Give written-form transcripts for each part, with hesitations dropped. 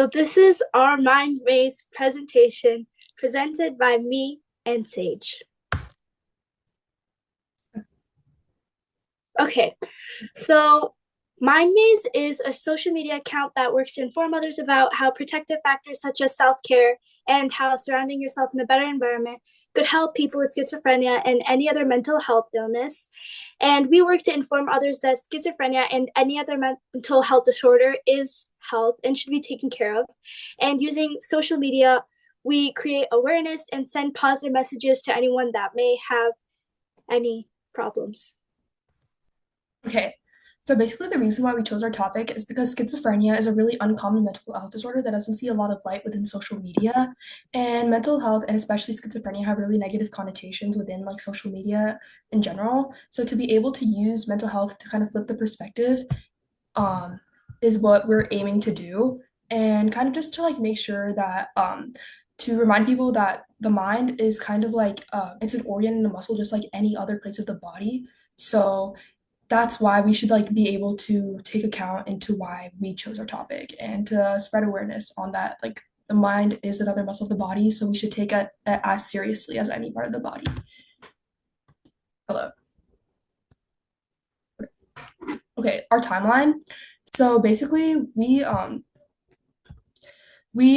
So this is our mind maze presentation presented by me and Sage. Okay, so Mind Maze is a social media account that works to inform others about how protective factors such as self-care and how surrounding yourself in a better environment could help people with schizophrenia and any other mental health illness. And we work to inform others that schizophrenia and any other mental health disorder is health and should be taken care of. And using social media, we create awareness and send positive messages to anyone that may have any problems. Okay, so basically, the reason why we chose our topic is because schizophrenia is a really uncommon mental health disorder that doesn't see a lot of light within social media. And mental health, and especially schizophrenia, have really negative connotations within like social media in general. So, to be able to use mental health to kind of flip the perspective um, is what we're aiming to do. And kind of just to like make sure that to remind people that the mind is kind of like it's an organ and a muscle just like any other place of the body. So that's why we should like be able to take account into why we chose our topic and to spread awareness on that. Like the mind is another muscle of the body, so we should take it as seriously as any part of the body. Hello. Okay, our timeline. So basically we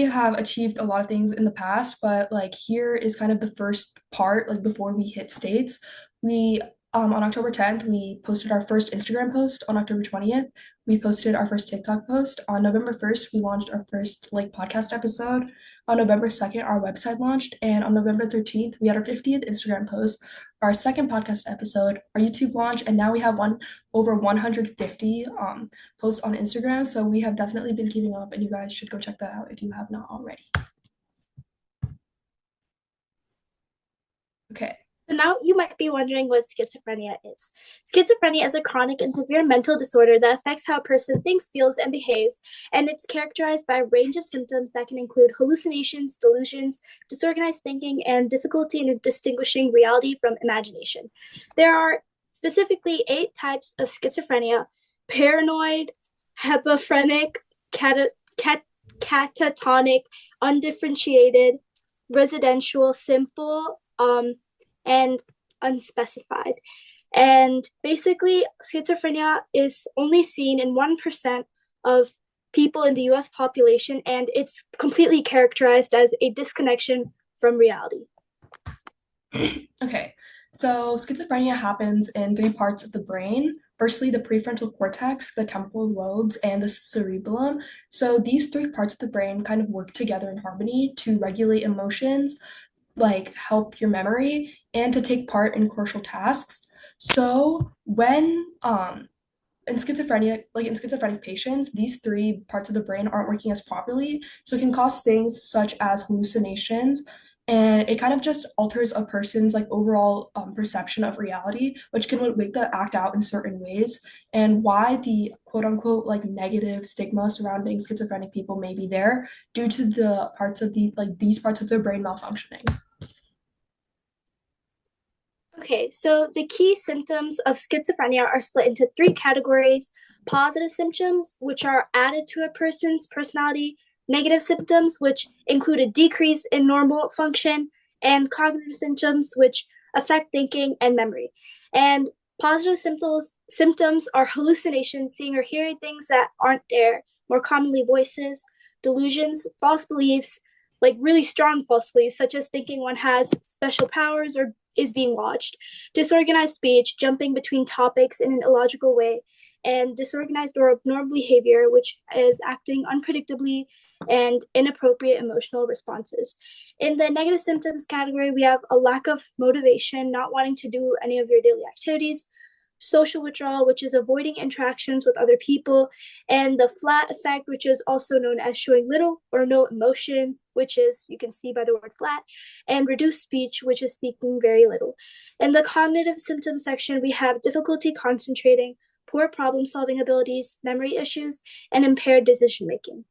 have achieved a lot of things in the past, but like here is kind of the first part, like before we hit states. We on October 10th, we posted our first Instagram post. On October 20th, we posted our first TikTok post. On November 1st, we launched our first like podcast episode. On November 2nd, our website launched, and on November 13th, we had our 50th Instagram post, our second podcast episode, our YouTube launch, and now we have one over 150 posts on Instagram. So we have definitely been keeping up, and you guys should go check that out if you have not already. Okay. So now you might be wondering what schizophrenia is. Schizophrenia is a chronic and severe mental disorder that affects how a person thinks, feels, and behaves, and it's characterized by a range of symptoms that can include hallucinations, delusions, disorganized thinking, and difficulty in distinguishing reality from imagination. There are specifically 8 types of schizophrenia: paranoid, hepaphrenic, catatonic, undifferentiated, residential, simple, and unspecified. And basically, schizophrenia is only seen in 1% of people in the US population, and it's completely characterized as a disconnection from reality. Okay. So schizophrenia happens in 3 parts of the brain. Firstly, the prefrontal cortex, the temporal lobes, and the cerebellum. So these 3 parts of the brain kind of work together in harmony to regulate emotions, like help your memory, and to take part in crucial tasks. So when in schizophrenia, like in schizophrenic patients, these 3 parts of the brain aren't working as properly. So it can cause things such as hallucinations, and it kind of just alters a person's like overall perception of reality, which can make them act out in certain ways. And why the quote unquote like negative stigma surrounding schizophrenic people may be there due to the parts of the like these parts of their brain malfunctioning. Okay, so the key symptoms of schizophrenia are split into 3 categories: positive symptoms, which are added to a person's personality, negative symptoms, which include a decrease in normal function, and cognitive symptoms, which affect thinking and memory. And positive symptoms are hallucinations, seeing or hearing things that aren't there, more commonly voices, delusions, false beliefs, like really strong false beliefs, such as thinking one has special powers or is being watched, disorganized speech, jumping between topics in an illogical way, and disorganized or abnormal behavior, which is acting unpredictably and inappropriate emotional responses. In the negative symptoms category, we have a lack of motivation, not wanting to do any of your daily activities, social withdrawal, which is avoiding interactions with other people, and the flat effect, which is also known as showing little or no emotion, which is, you can see by the word flat, and reduced speech, which is speaking very little. In the cognitive symptoms section, we have difficulty concentrating, poor problem solving abilities, memory issues, and impaired decision making.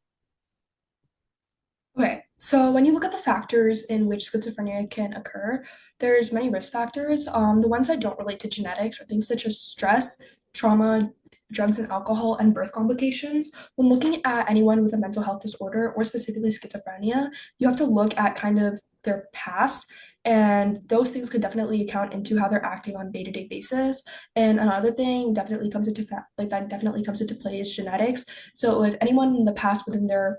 Okay, so when you look at the factors in which schizophrenia can occur, there's many risk factors. The ones that don't relate to genetics are things such as stress, trauma, drugs and alcohol, and birth complications. When looking at anyone with a mental health disorder or specifically schizophrenia, you have to look at kind of their past, and those things could definitely account into how they're acting on a day-to-day basis. And another thing definitely comes into that definitely comes into play is genetics. So if anyone in the past within their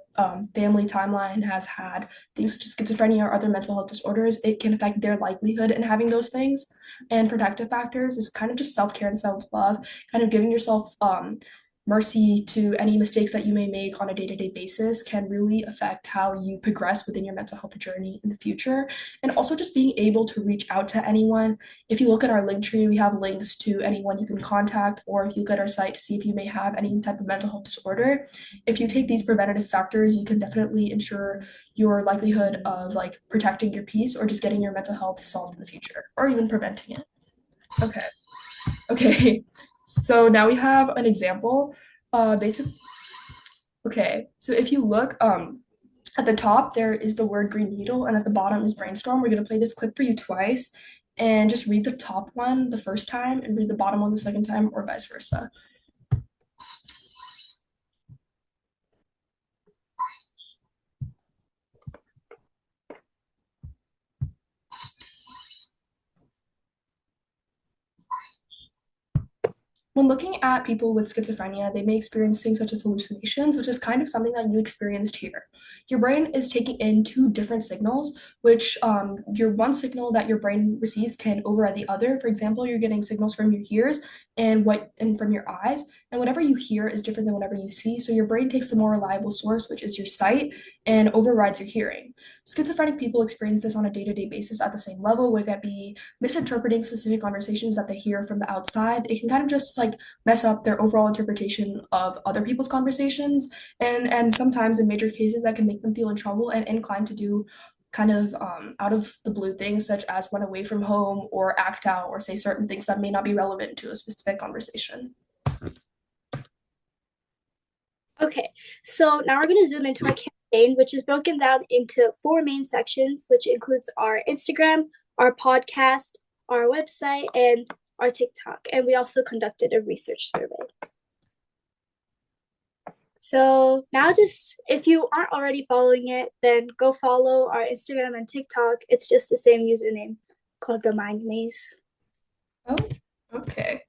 family timeline has had things such as schizophrenia or other mental health disorders, it can affect their likelihood in having those things. And protective factors is kind of just self-care and self-love, kind of giving yourself mercy to any mistakes that you may make on a day-to-day basis can really affect how you progress within your mental health journey in the future. And also just being able to reach out to anyone. If you look at our link tree, we have links to anyone you can contact, or if you look at our site to see if you may have any type of mental health disorder. If you take these preventative factors, you can definitely ensure your likelihood of like protecting your peace or just getting your mental health solved in the future, or even preventing it. Okay. Okay. So now we have an example. Basic. Okay. So if you look, at the top there is the word green needle, and at the bottom is brainstorm. We're gonna play this clip for you twice, and just read the top one the first time and read the bottom one the second time, or vice versa. When looking at people with schizophrenia, they may experience things such as hallucinations, which is kind of something that you experienced here. Your brain is taking in two different signals, which your one signal that your brain receives can override the other. For example, you're getting signals from your ears and from your eyes, and whatever you hear is different than whatever you see. So your brain takes the more reliable source, which is your sight, and overrides your hearing. Schizophrenic people experience this on a day-to-day basis at the same level, whether that be misinterpreting specific conversations that they hear from the outside. It can kind of just like mess up their overall interpretation of other people's conversations, and sometimes in major cases that can make them feel in trouble and inclined to do kind of out of the blue things such as run away from home or act out or say certain things that may not be relevant to a specific conversation. Okay, so now we're going to zoom into our campaign, which is broken down into four main sections, which includes our Instagram, our podcast, our website, and our TikTok. And we also conducted a research survey. So now just if you aren't already following it, then go follow our Instagram and TikTok. It's just the same username called the Mind Maze. Oh, okay.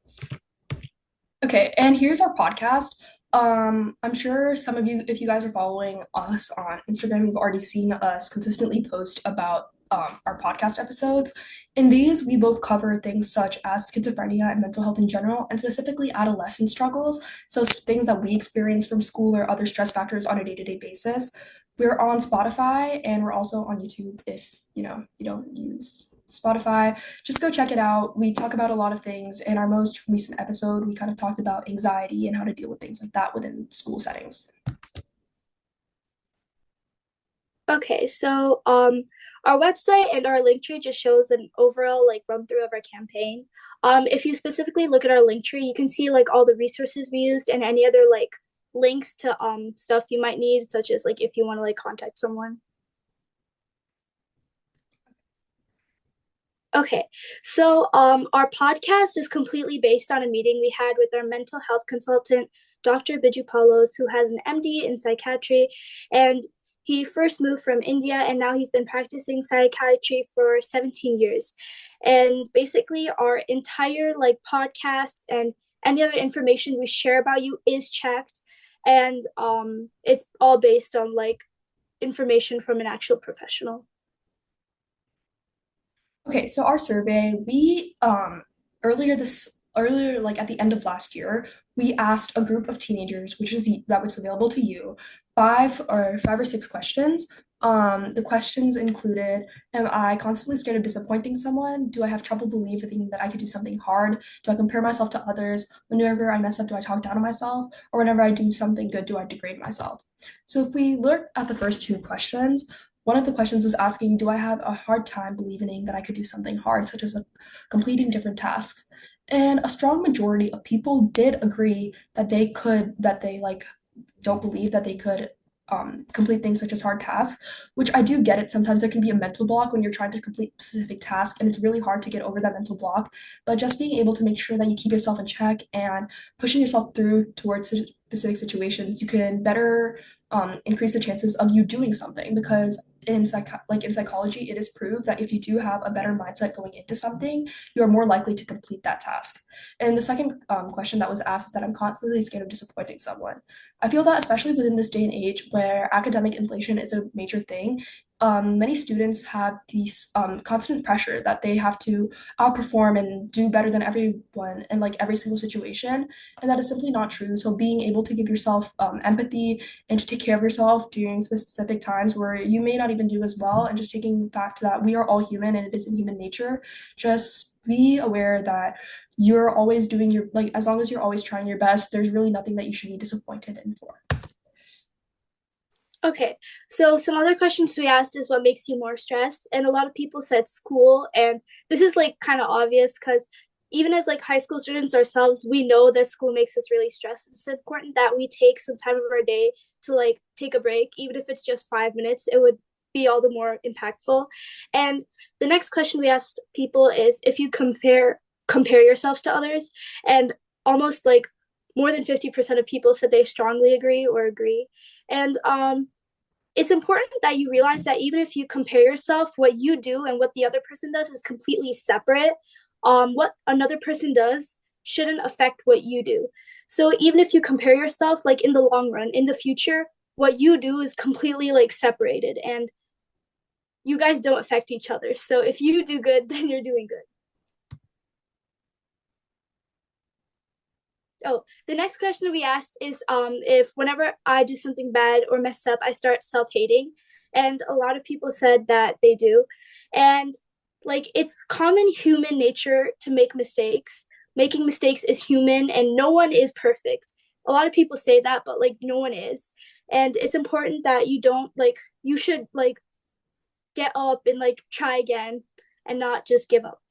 Okay, and here's our podcast. I'm sure some of you, if you guys are following us on Instagram, you've already seen us consistently post about our podcast episodes. In these, we both cover things such as schizophrenia and mental health in general, and specifically adolescent struggles. So things that we experience from school or other stress factors on a day-to-day basis. We're on Spotify, and we're also on YouTube if you don't use Spotify. Just go check it out. We talk about a lot of things. In our most recent episode, we kind of talked about anxiety and how to deal with things like that within school settings. Okay, so our website and our link tree just shows an overall like run through of our campaign. If you specifically look at our link tree, you can see like all the resources we used and any other like links to stuff you might need, such as like if you want to like contact someone. Okay, so our podcast is completely based on a meeting we had with our mental health consultant, Dr. Biju Paulos, who has an MD in psychiatry, and he first moved from India, and now he's been practicing psychiatry for 17 years. And basically, our entire like podcast and any other information we share about you is checked, and it's all based on like information from an actual professional. Okay, so our survey, we earlier like at the end of last year, we asked a group of teenagers, which is that was available to you, five or six questions. The questions included, am I constantly scared of disappointing someone? Do I have trouble believing that I could do something hard? Do I compare myself to others? Whenever I mess up, do I talk down on myself? Or whenever I do something good, do I degrade myself? So if we look at the first two questions, one of the questions was asking, do I have a hard time believing that I could do something hard, such as completing different tasks? And a strong majority of people did agree that they like don't believe that they could complete things such as hard tasks, which I do get it. Sometimes there can be a mental block when you're trying to complete a specific task, and it's really hard to get over that mental block. But just being able to make sure that you keep yourself in check and pushing yourself through towards specific situations, you can better increase the chances of you doing something because in psychology, it is proved that if you do have a better mindset going into something, you are more likely to complete that task. And the second question that was asked is that I'm constantly scared of disappointing someone. I feel that especially within this day and age where academic inflation is a major thing, many students have these constant pressure that they have to outperform and do better than everyone in like every single situation, and that is simply not true. So being able to give yourself empathy and to take care of yourself during specific times where you may not even do as well, and just taking back to that we are all human and it is in human nature. Just be aware that you're always doing your like as long as you're always trying your best, there's really nothing that you should be disappointed in for. Okay, so some other questions we asked is what makes you more stressed, and a lot of people said school, and this is like kind of obvious because even as like high school students ourselves, we know that school makes us really stressed. It's important that we take some time of our day to like take a break, even if it's just 5 minutes. It would be all the more impactful. And the next question we asked people is if you compare yourselves to others, and almost like more than 50% of people said they strongly agree or agree. And it's important that you realize that even if you compare yourself, what you do and what the other person does is completely separate. What another person does shouldn't affect what you do. So even if you compare yourself, like in the long run, in the future, what you do is completely like separated, and you guys don't affect each other. So if you do good, then you're doing good. Oh, the next question we asked is if whenever I do something bad or mess up, I start self-hating. And a lot of people said that they do. And like it's common human nature to make mistakes. Making mistakes is human and no one is perfect. A lot of people say that, but like no one is. And it's important that you don't like you should like get up and like try again and not just give up.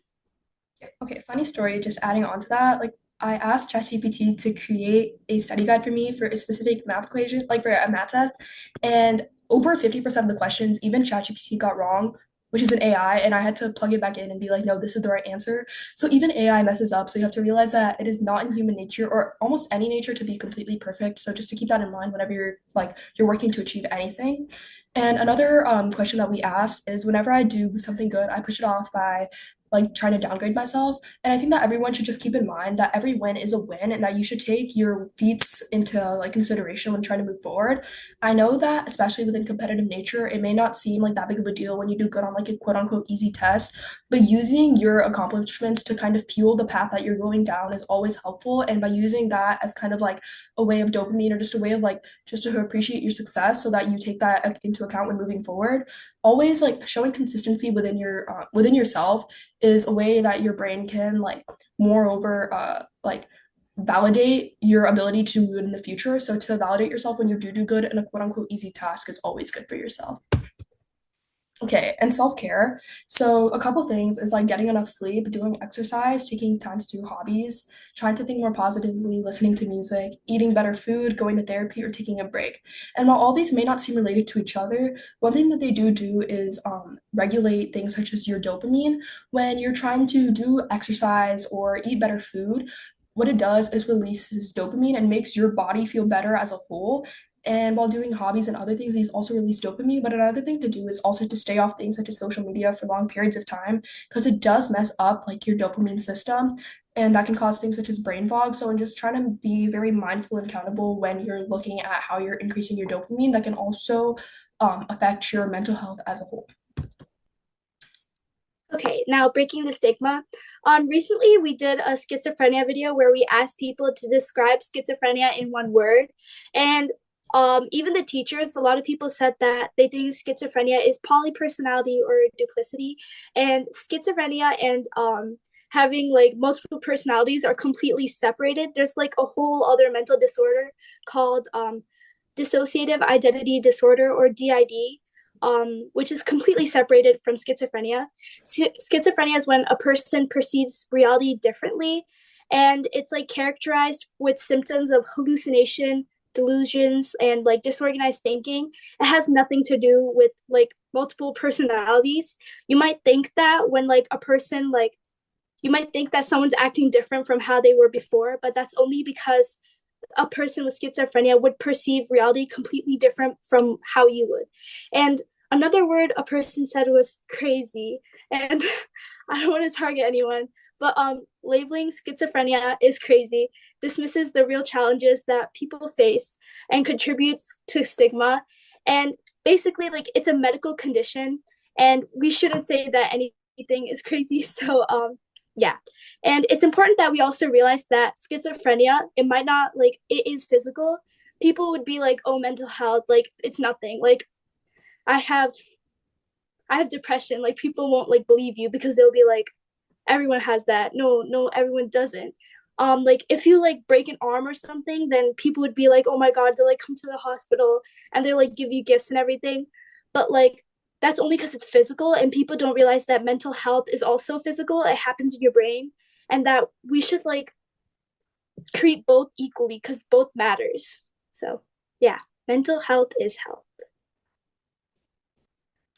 Okay, funny story, just adding on to that. Like, I asked ChatGPT to create a study guide for me for a specific math equation, like for a math test, and over 50% of the questions, even ChatGPT got wrong, which is an AI, and I had to plug it back in and be like, no, this is the right answer. So even AI messes up, so you have to realize that it is not in human nature or almost any nature to be completely perfect. So just to keep that in mind whenever you're working to achieve anything. And another question that we asked is whenever I do something good, I push it off by like trying to downgrade myself. And I think that everyone should just keep in mind that every win is a win and that you should take your feats into like consideration when trying to move forward. I know that especially within competitive nature, it may not seem like that big of a deal when you do good on like a quote unquote easy test, but using your accomplishments to kind of fuel the path that you're going down is always helpful. And by using that as kind of like a way of dopamine or just a way of like just to appreciate your success so that you take that into account when moving forward, always like showing consistency within yourself is a way that your brain can like moreover validate your ability to do good in the future. So to validate yourself when you do good in a quote unquote easy task is always good for yourself. Okay, and self-care. So a couple things is like getting enough sleep, doing exercise, taking time to do hobbies, trying to think more positively, listening to music, eating better food, going to therapy, or taking a break. And while all these may not seem related to each other, one thing that they do is regulate things such as your dopamine. When you're trying to do exercise or eat better food, what it does is releases dopamine and makes your body feel better as a whole, and while doing hobbies and other things, these also release dopamine. But another thing to do is also to stay off things such as social media for long periods of time because it does mess up like your dopamine system. And that can cause things such as brain fog. So, in just trying to be very mindful and accountable when you're looking at how you're increasing your dopamine, that can also affect your mental health as a whole. Okay, now breaking the stigma. Recently we did a schizophrenia video where we asked people to describe schizophrenia in one word, and even the teachers, a lot of people said that they think schizophrenia is polypersonality or duplicity, and schizophrenia and having like multiple personalities are completely separated. There's like a whole other mental disorder called dissociative identity disorder or DID, which is completely separated from schizophrenia. Schizophrenia is when a person perceives reality differently, and it's like characterized with symptoms of hallucination, delusions, and like disorganized thinking. It has nothing to do with like multiple personalities. You might think that when like a person like you might think that someone's acting different from how they were before, but that's only because a person with schizophrenia would perceive reality completely different from how you would. And another word a person said was crazy. And I don't want to target anyone, but labeling schizophrenia is crazy, dismisses the real challenges that people face, and contributes to stigma. And basically, like, it's a medical condition, and we shouldn't say that anything is crazy. So, yeah. And it's important that we also realize that schizophrenia, it might not, like, it is physical. People would be like, oh, mental health, like, it's nothing. Like, I have I have depression. Like, people won't like believe you because they'll be like, everyone has that. No, no, everyone doesn't. Like, if you like break an arm or something, then people would be like, oh my god, they'll like come to the hospital and they like give you gifts and everything. But like, that's only because it's physical, and people don't realize that mental health is also physical. It happens in your brain, and that we should like treat both equally because both matters. So yeah, mental health is health.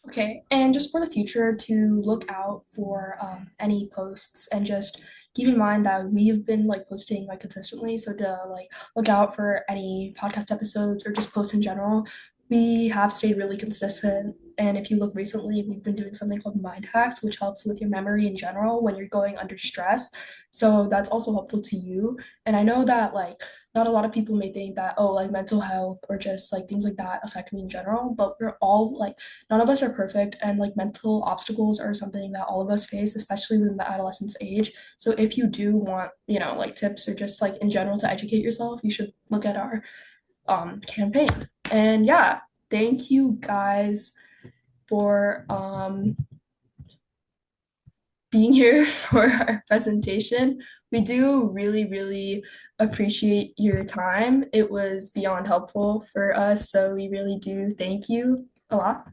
Okay, and just for the future, to look out for any posts and just keep in mind that we've been like posting like consistently. So to like look out for any podcast episodes or just posts in general. We have stayed really consistent. And if you look recently, we've been doing something called mind hacks, which helps with your memory in general when you're going under stress. So that's also helpful to you. And I know that like not a lot of people may think that, oh, like mental health or just like things like that affect me in general, but we're all like none of us are perfect, and like mental obstacles are something that all of us face, especially within the adolescence age. So if you do want, like tips or just like in general to educate yourself, you should look at our campaign. And yeah, thank you guys for being here for our presentation. We do really, really appreciate your time. It was beyond helpful for us, so we really do thank you a lot.